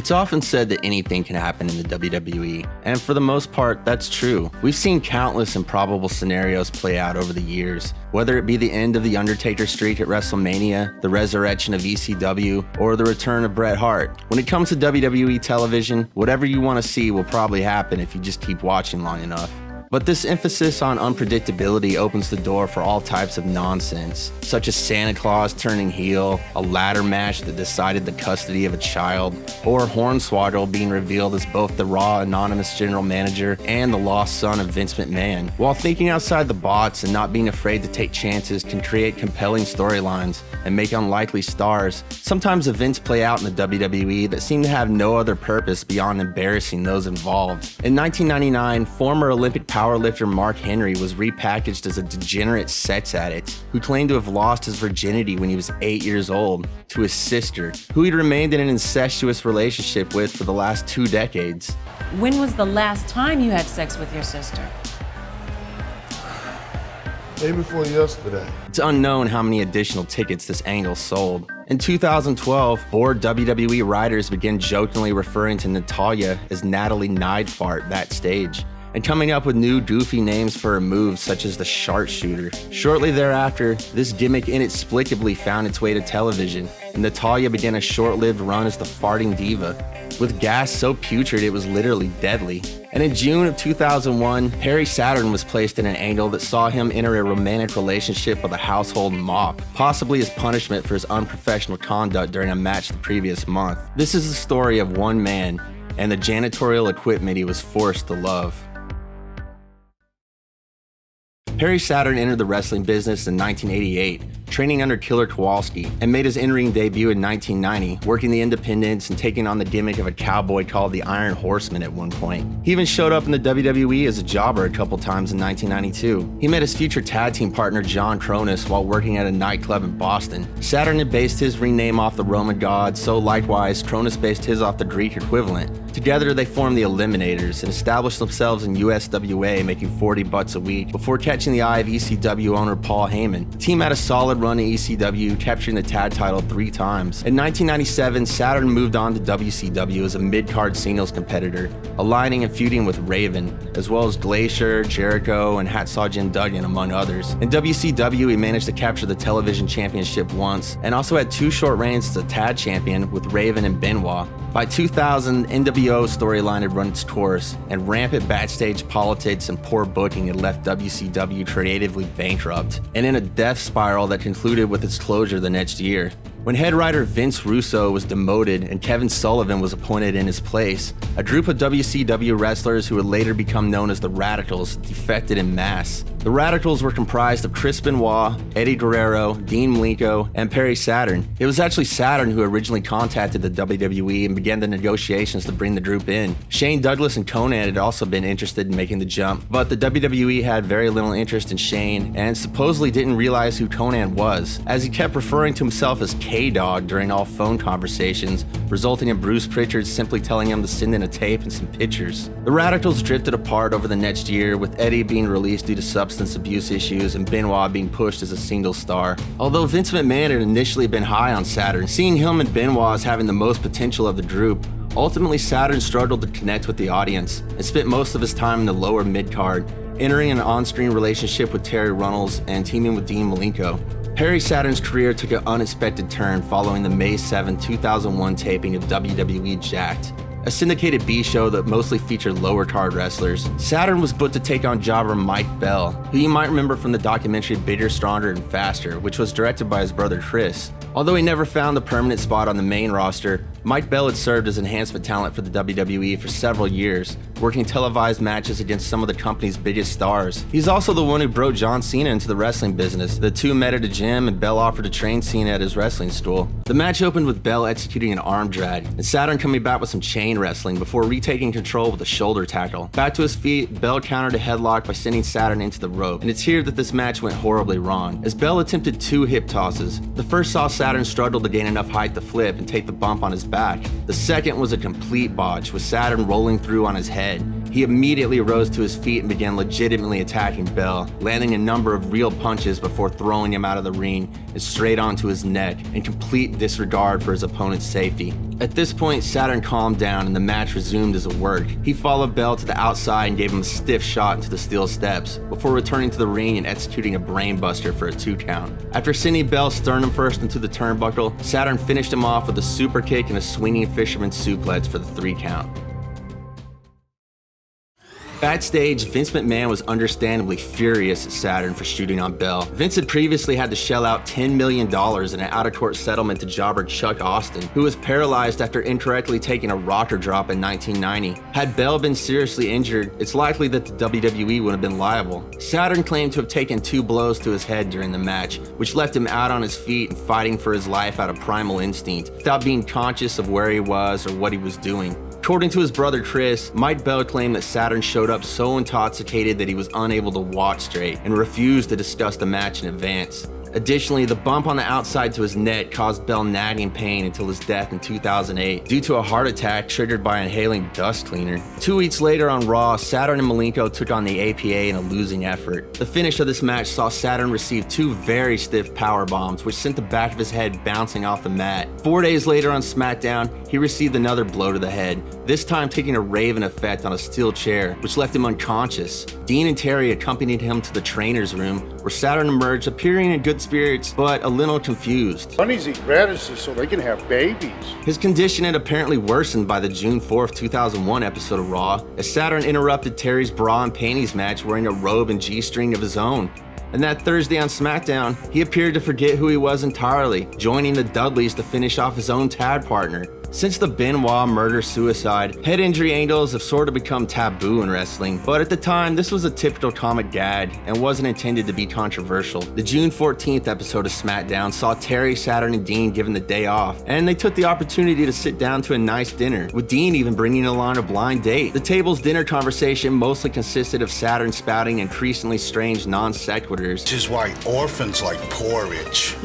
It's often said that anything can happen in the WWE, and for the most part, that's true. We've seen countless improbable scenarios play out over the years, whether it be the end of the Undertaker streak at WrestleMania, the resurrection of ECW, or the return of Bret Hart. When it comes to WWE television, whatever you want to see will probably happen if you just keep watching long enough. But this emphasis on unpredictability opens the door for all types of nonsense, such as Santa Claus turning heel, a ladder match that decided the custody of a child, or Hornswoggle being revealed as both the Raw Anonymous general manager and the lost son of Vince McMahon. While thinking outside the box and not being afraid to take chances can create compelling storylines and make unlikely stars, sometimes events play out in the WWE that seem to have no other purpose beyond embarrassing those involved. In 1999, former Olympic powerlifter Mark Henry was repackaged as a degenerate sex addict who claimed to have lost his virginity when he was 8 years old to his sister, who he'd remained in an incestuous relationship with for the last 2 decades. When was the last time you had sex with your sister? Day before yesterday. It's unknown how many additional tickets this angle sold. In 2012, bored WWE writers began jokingly referring to Natalya as Natalie Neidfart backstage, and coming up with new goofy names for her moves such as the sharpshooter. Shortly thereafter, this gimmick inexplicably found its way to television, and Natalya began a short-lived run as the farting diva, with gas so putrid it was literally deadly. And in June of 2001, Perry Saturn was placed in an angle that saw him enter a romantic relationship with a household mop, possibly as punishment for his unprofessional conduct during a match the previous month. This is the story of one man and the janitorial equipment he was forced to love. Perry Saturn entered the wrestling business in 1988, training under Killer Kowalski, and made his in-ring debut in 1990, working the independents and taking on the gimmick of a cowboy called the Iron Horseman at one point. He even showed up in the WWE as a jobber a couple times in 1992. He met his future tag team partner John Kronus while working at a nightclub in Boston. Saturn had based his ring name off the Roman god, so likewise Kronus based his off the Greek equivalent. Together they formed the Eliminators and established themselves in USWA, making $40 a week before catching the eye of ECW owner Paul Heyman. The team had a solid run in ECW, capturing the tag title 3 times. In 1997, Saturn moved on to WCW as a mid-card singles competitor, aligning and feuding with Raven, as well as Glacier, Jericho, and Hacksaw Jim Duggan, among others. In WCW, he managed to capture the television championship once, and also had 2 short reigns as a tag champion with Raven and Benoit. By 2000, NWO's storyline had run its course, and rampant backstage politics and poor booking had left WCW creatively bankrupt, and in a death spiral that concluded with its closure the next year. When head writer Vince Russo was demoted and Kevin Sullivan was appointed in his place, a group of WCW wrestlers who would later become known as the Radicals defected en masse. The Radicals were comprised of Chris Benoit, Eddie Guerrero, Dean Malenko, and Perry Saturn. It was actually Saturn who originally contacted the WWE and began the negotiations to bring the group in. Shane Douglas and Conan had also been interested in making the jump, but the WWE had very little interest in Shane and supposedly didn't realize who Conan was, as he kept referring to himself as K-Dog during all phone conversations, resulting in Bruce Pritchard simply telling him to send in a tape and some pictures. The Radicals drifted apart over the next year, with Eddie being released due to substance abuse issues and Benoit being pushed as a single star. Although Vince McMahon had initially been high on Saturn, seeing him and Benoit as having the most potential of the group, ultimately Saturn struggled to connect with the audience and spent most of his time in the lower mid-card, entering an on-screen relationship with Terry Runnels and teaming with Dean Malenko. Perry Saturn's career took an unexpected turn following the May 7, 2001 taping of WWE Jacked, a syndicated B show that mostly featured lower card wrestlers. Saturn was booked to take on jobber Mike Bell, who you might remember from the documentary Bigger, Stronger, and Faster, which was directed by his brother Chris. Although he never found a permanent spot on the main roster, Mike Bell had served as enhancement talent for the WWE for several years, working televised matches against some of the company's biggest stars. He's also the one who brought John Cena into the wrestling business. The two met at a gym, and Bell offered to train Cena at his wrestling school. The match opened with Bell executing an arm drag, and Saturn coming back with some chain wrestling before retaking control with a shoulder tackle. Back to his feet, Bell countered a headlock by sending Saturn into the rope, and it's here that this match went horribly wrong, as Bell attempted 2 hip tosses. The first saw Saturn struggle to gain enough height to flip and take the bump on his back. The second was a complete botch, with Saturn rolling through on his head, he immediately rose to his feet and began legitimately attacking Bell, landing a number of real punches before throwing him out of the ring and straight onto his neck in complete disregard for his opponent's safety. At this point, Saturn calmed down and the match resumed as it worked. He followed Bell to the outside and gave him a stiff shot into the steel steps before returning to the ring and executing a brainbuster for a 2 count. After sending Bell sternum first into the turnbuckle, Saturn finished him off with a super kick and a swinging fisherman suplex for the 3 count. Backstage, Vince McMahon was understandably furious at Saturn for shooting on Bell. Vince had previously had to shell out $10 million in an out-of-court settlement to jobber Chuck Austin, who was paralyzed after incorrectly taking a rocker drop in 1990. Had Bell been seriously injured, it's likely that the WWE would have been liable. Saturn claimed to have taken 2 blows to his head during the match, which left him out on his feet and fighting for his life out of primal instinct, without being conscious of where he was or what he was doing. According to his brother Chris, Mike Bell claimed that Saturn showed up so intoxicated that he was unable to watch straight and refused to discuss the match in advance. Additionally, the bump on the outside to his neck caused Bell nagging pain until his death in 2008 due to a heart attack triggered by inhaling dust cleaner. 2 weeks later on Raw, Saturn and Malenko took on the APA in a losing effort. The finish of this match saw Saturn receive 2 very stiff power bombs, which sent the back of his head bouncing off the mat. 4 days later on SmackDown, he received another blow to the head, this time taking a Raven effect on a steel chair, which left him unconscious. Dean and Terry accompanied him to the trainer's room, where Saturn emerged appearing in good spirits, but a little confused. Bunnies eat radishes so they can have babies. His condition had apparently worsened by the June 4th, 2001 episode of Raw, as Saturn interrupted Terry's bra and panties match wearing a robe and G-string of his own. And that Thursday on SmackDown, he appeared to forget who he was entirely, joining the Dudleys to finish off his own tag partner. Since the Benoit murder-suicide, head injury angles have sort of become taboo in wrestling, but at the time, this was a typical comic gag and wasn't intended to be controversial. The June 14th episode of SmackDown saw Terry, Saturn, and Dean given the day off, and they took the opportunity to sit down to a nice dinner, with Dean even bringing along a blind date. The table's dinner conversation mostly consisted of Saturn spouting increasingly strange non-sequiturs. This is why orphans like porridge.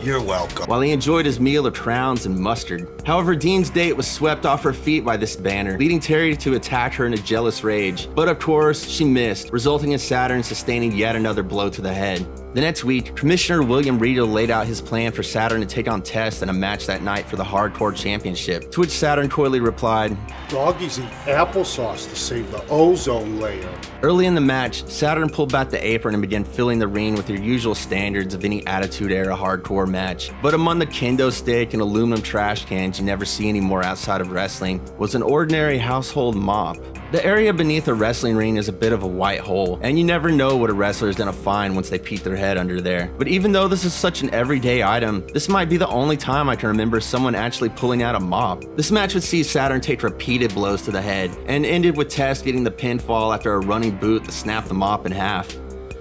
You're welcome. While he enjoyed his meal of crowns and mustard. However, Dean's date was swept off her feet by this banner, leading Terry to attack her in a jealous rage. But of course, she missed, resulting in Saturn sustaining yet another blow to the head. The next week, Commissioner William Regal laid out his plan for Saturn to take on Test in a match that night for the Hardcore Championship, to which Saturn coyly replied, Doggies eat applesauce to save the ozone layer. Early in the match, Saturn pulled back the apron and began filling the ring with your usual standards of any Attitude Era hardcore match. But among the kendo stick and aluminum trash cans you never see anymore outside of wrestling was an ordinary household mop. The area beneath a wrestling ring is a bit of a white hole, and you never know what a wrestler is going to find once they peek their head under there. But even though this is such an everyday item, this might be the only time I can remember someone actually pulling out a mop. This match would see Saturn take repeated blows to the head, and ended with Test getting the pinfall after a running boot that snapped the mop in half.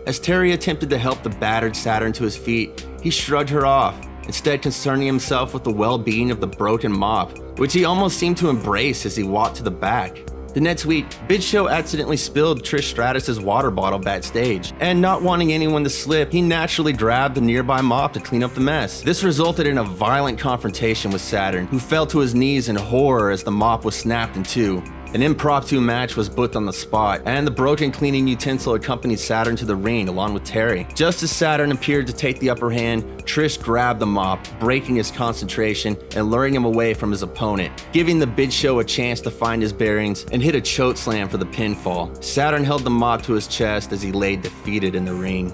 As Terry attempted to help the battered Saturn to his feet, he shrugged her off, instead concerning himself with the well-being of the broken mop, which he almost seemed to embrace as he walked to the back. The next week, Big Show accidentally spilled Trish Stratus's water bottle backstage, and not wanting anyone to slip, he naturally grabbed the nearby mop to clean up the mess. This resulted in a violent confrontation with Saturn, who fell to his knees in horror as the mop was snapped in two. An impromptu match was booked on the spot, and the broken cleaning utensil accompanied Saturn to the ring along with Terry. Just as Saturn appeared to take the upper hand, Trish grabbed the mop, breaking his concentration and luring him away from his opponent, giving the Big Show a chance to find his bearings and hit a choke slam for the pinfall. Saturn held the mop to his chest as he lay defeated in the ring.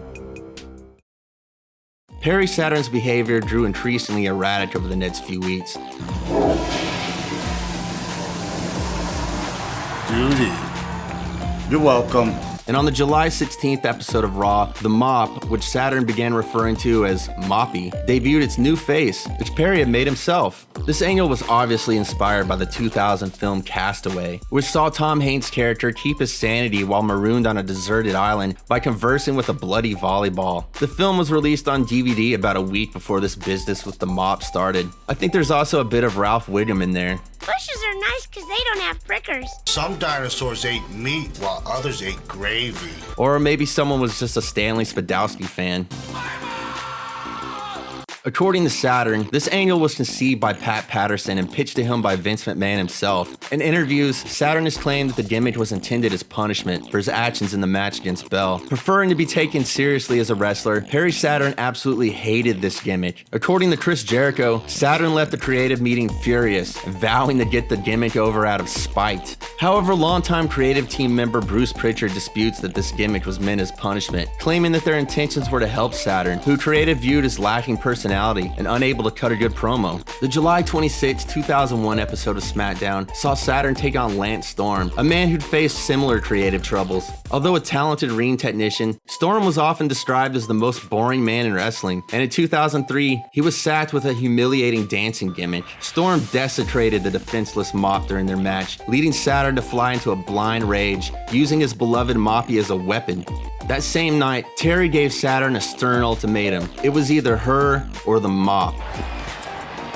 Perry Saturn's behavior grew increasingly erratic over the next few weeks. Duty. You're welcome. And on the July 16th episode of Raw, the Mop, which Saturn began referring to as Moppy, debuted its new face, which Perry had made himself. This angle was obviously inspired by the 2000 film Castaway, which saw Tom Hanks' character keep his sanity while marooned on a deserted island by conversing with a bloody volleyball. The film was released on DVD about a week before this business with the Mop started. I think there's also a bit of Ralph Wiggum in there. Bushes are nice because they don't have prickers. Some dinosaurs ate meat while others ate gravy. Or maybe someone was just a Stanley Spadowski fan. According to Saturn, this angle was conceived by Pat Patterson and pitched to him by Vince McMahon himself. In interviews, Saturn has claimed that the gimmick was intended as punishment for his actions in the match against Bell. Preferring to be taken seriously as a wrestler, Perry Saturn absolutely hated this gimmick. According to Chris Jericho, Saturn left the creative meeting furious, vowing to get the gimmick over out of spite. However, longtime creative team member Bruce Pritchard disputes that this gimmick was meant as punishment, claiming that their intentions were to help Saturn, who creative viewed as lacking personality and unable to cut a good promo. The July 26, 2001 episode of SmackDown saw Saturn take on Lance Storm, a man who'd faced similar creative troubles. Although a talented ring technician, Storm was often described as the most boring man in wrestling, and in 2003, he was sacked with a humiliating dancing gimmick. Storm desecrated the defenseless Mop during their match, leading Saturn to fly into a blind rage, using his beloved Moppy as a weapon. That same night, Terry gave Saturn a stern ultimatum. It was either her or the Mop.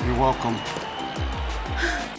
You're welcome.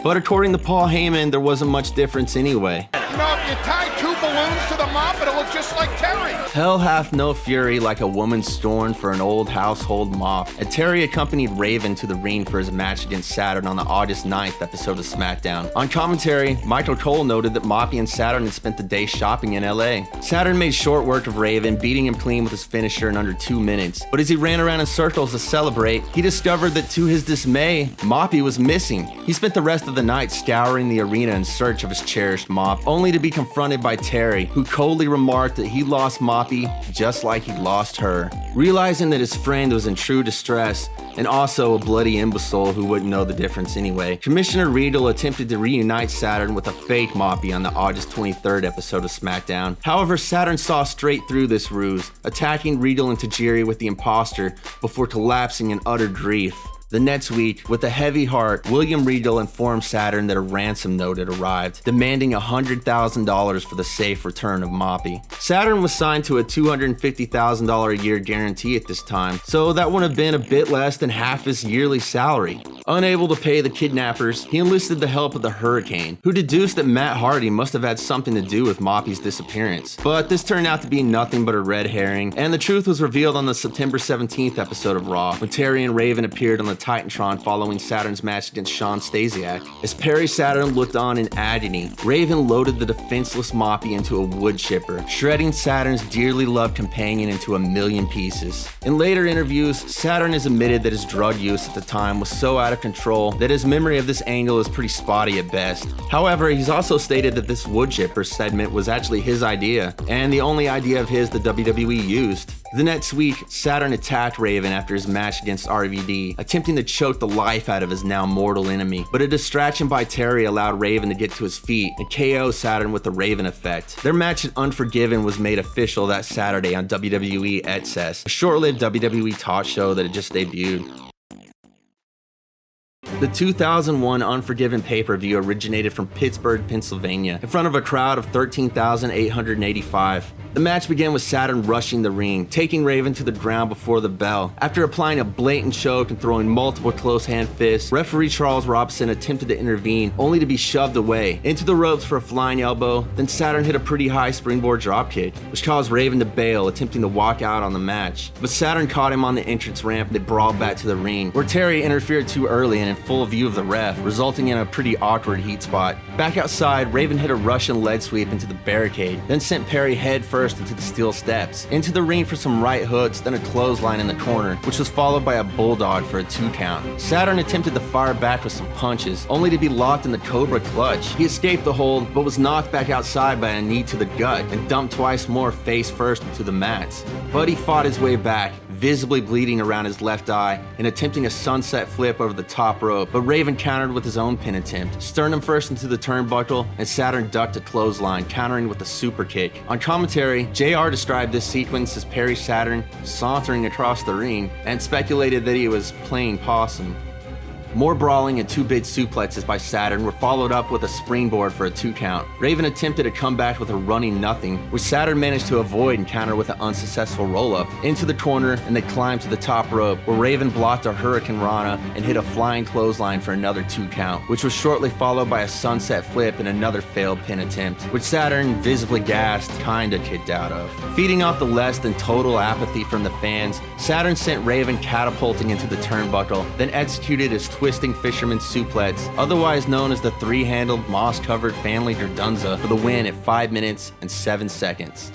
But according to Paul Heyman, there wasn't much difference anyway. You know, if you tie two balloons to the mop, it'll look just like Terry. Hell hath no fury like a woman scorned for an old household mop. And Terry accompanied Raven to the ring for his match against Saturn on the August 9th episode of SmackDown. On commentary, Michael Cole noted that Moppy and Saturn had spent the day shopping in LA. Saturn made short work of Raven, beating him clean with his finisher in under 2 minutes. But as he ran around in circles to celebrate, he discovered that to his dismay, Moppy was missing. He spent the rest of the night scouring the arena in search of his cherished mop, only to be confronted by Terry, who coldly remarked that he lost Moppy just like he lost her. Realizing that his friend was in true distress, and also a bloody imbecile who wouldn't know the difference anyway, Commissioner Riedel attempted to reunite Saturn with a fake Moppy on the August 23rd episode of SmackDown. However, Saturn saw straight through this ruse, attacking Riedel and Tajiri with the imposter before collapsing in utter grief. The next week, with a heavy heart, William Riedel informed Saturn that a ransom note had arrived, demanding $100,000 for the safe return of Moppy. Saturn was signed to a $250,000 a year guarantee at this time, so that would have been a bit less than half his yearly salary. Unable to pay the kidnappers, he enlisted the help of the Hurricane, who deduced that Matt Hardy must have had something to do with Moppy's disappearance. But this turned out to be nothing but a red herring, and the truth was revealed on the September 17th episode of Raw, when Terry and Raven appeared on the Titantron following Saturn's match against Shawn Stasiak. As Perry Saturn looked on in agony, Raven loaded the defenseless Moppy into a wood chipper, shredding Saturn's dearly loved companion into a million pieces. In later interviews, Saturn has admitted that his drug use at the time was so out of control that his memory of this angle is pretty spotty at best. However, he's also stated that this wood chipper segment was actually his idea, and the only idea of his the WWE used. The next week, Saturn attacked Raven after his match against RVD, attempting to choke the life out of his now mortal enemy. But a distraction by Terry allowed Raven to get to his feet and KO Saturn with the Raven effect. Their match at Unforgiven was made official that Saturday on WWE Excess, a short-lived WWE talk show that had just debuted. The 2001 Unforgiven pay-per-view originated from Pittsburgh, Pennsylvania, in front of a crowd of 13,885. The match began with Saturn rushing the ring, taking Raven to the ground before the bell. After applying a blatant choke and throwing multiple close-hand fists, referee Charles Robson attempted to intervene, only to be shoved away, into the ropes for a flying elbow. Then Saturn hit a pretty high springboard dropkick, which caused Raven to bail, attempting to walk out on the match. But Saturn caught him on the entrance ramp and they brawled back to the ring, where Terry interfered too early and in full view of the ref, resulting in a pretty awkward heat spot. Back outside, Raven hit a Russian leg sweep into the barricade, then sent Perry head first into the steel steps, into the ring for some right hooks, then a clothesline in the corner, which was followed by a bulldog for a 2 count. Saturn attempted to fire back with some punches, only to be locked in the Cobra clutch. He escaped the hold, but was knocked back outside by a knee to the gut and dumped twice more face first into the mats. But he fought his way back, visibly bleeding around his left eye and attempting a sunset flip over the top rope, but Raven countered with his own pin attempt, sternum first into the turnbuckle, and Saturn ducked a clothesline, countering with a super kick. On commentary, JR described this sequence as Perry Saturn sauntering across the ring and speculated that he was playing possum. More brawling and two big suplexes by Saturn were followed up with a springboard for a 2 count. Raven attempted to come back with a running nothing, which Saturn managed to avoid and counter with an unsuccessful roll-up into the corner, and they climbed to the top rope, where Raven blocked a Hurricane Rana and hit a flying clothesline for another 2 count, which was shortly followed by a sunset flip and another failed pin attempt, which Saturn, visibly gassed, kinda kicked out of. Feeding off the less than total apathy from the fans, Saturn sent Raven catapulting into the turnbuckle, then executed his twisting fisherman suplex, otherwise known as the 3-handled moss-covered family Durdunza, for the win at 5 minutes and 7 seconds.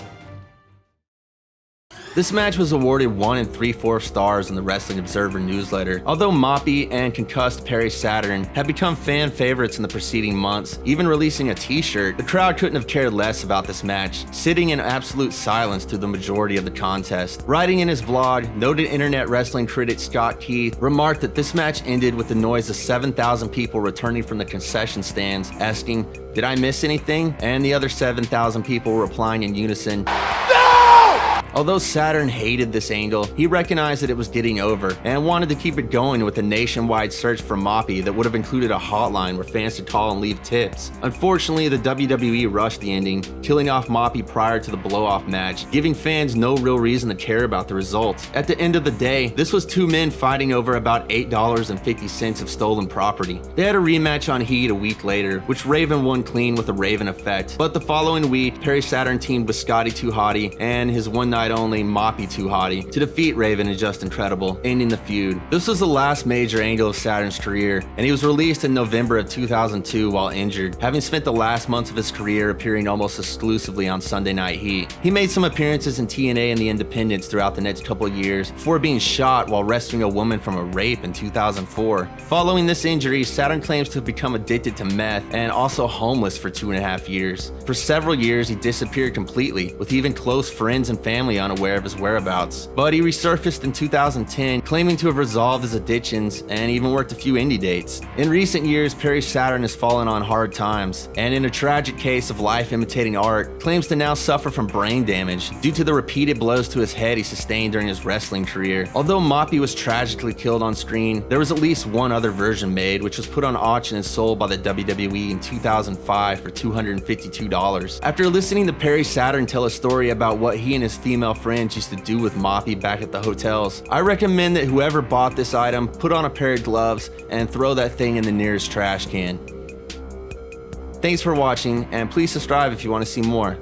This match was awarded 1 3/4 stars in the Wrestling Observer newsletter. Although Moppy and concussed Perry Saturn had become fan favorites in the preceding months, even releasing a t-shirt, the crowd couldn't have cared less about this match, sitting in absolute silence through the majority of the contest. Writing in his blog, noted internet wrestling critic Scott Keith remarked that this match ended with the noise of 7,000 people returning from the concession stands, asking, "Did I miss anything?" and the other 7,000 people replying in unison, Although Saturn hated this angle, he recognized that it was getting over and wanted to keep it going with a nationwide search for Moppy that would have included a hotline where fans could call and leave tips. Unfortunately, the WWE rushed the ending, killing off Moppy prior to the blow-off match, giving fans no real reason to care about the results. At the end of the day, this was 2 men fighting over about $8.50 of stolen property. They had a rematch on Heat a week later, which Raven won clean with a Raven effect, but the following week, Perry Saturn teamed with Scotty 2 Hotty and his one-night only Moppy 2 Hotty to defeat Raven and Just Incredible, ending the feud. This was the last major angle of Saturn's career, and he was released in November of 2002 while injured, having spent the last months of his career appearing almost exclusively on Sunday Night Heat. He made some appearances in TNA and the Independents throughout the next couple of years before being shot while rescuing a woman from a rape in 2004. Following this injury, Saturn claims to have become addicted to meth and also homeless for 2.5 years. For several years, he disappeared completely, with even close friends and family unaware of his whereabouts. But he resurfaced in 2010, claiming to have resolved his addictions and even worked a few indie dates. In recent years, Perry Saturn has fallen on hard times, and in a tragic case of life imitating art, claims to now suffer from brain damage due to the repeated blows to his head he sustained during his wrestling career. Although Moppy was tragically killed on screen, there was at least one other version made, which was put on auction and sold by the WWE in 2005 for $252. After listening to Perry Saturn tell a story about what he and his female friends used to do with Moppy back at the hotels, I recommend that whoever bought this item put on a pair of gloves and throw that thing in the nearest trash can. Thanks for watching, and please subscribe if you want to see more.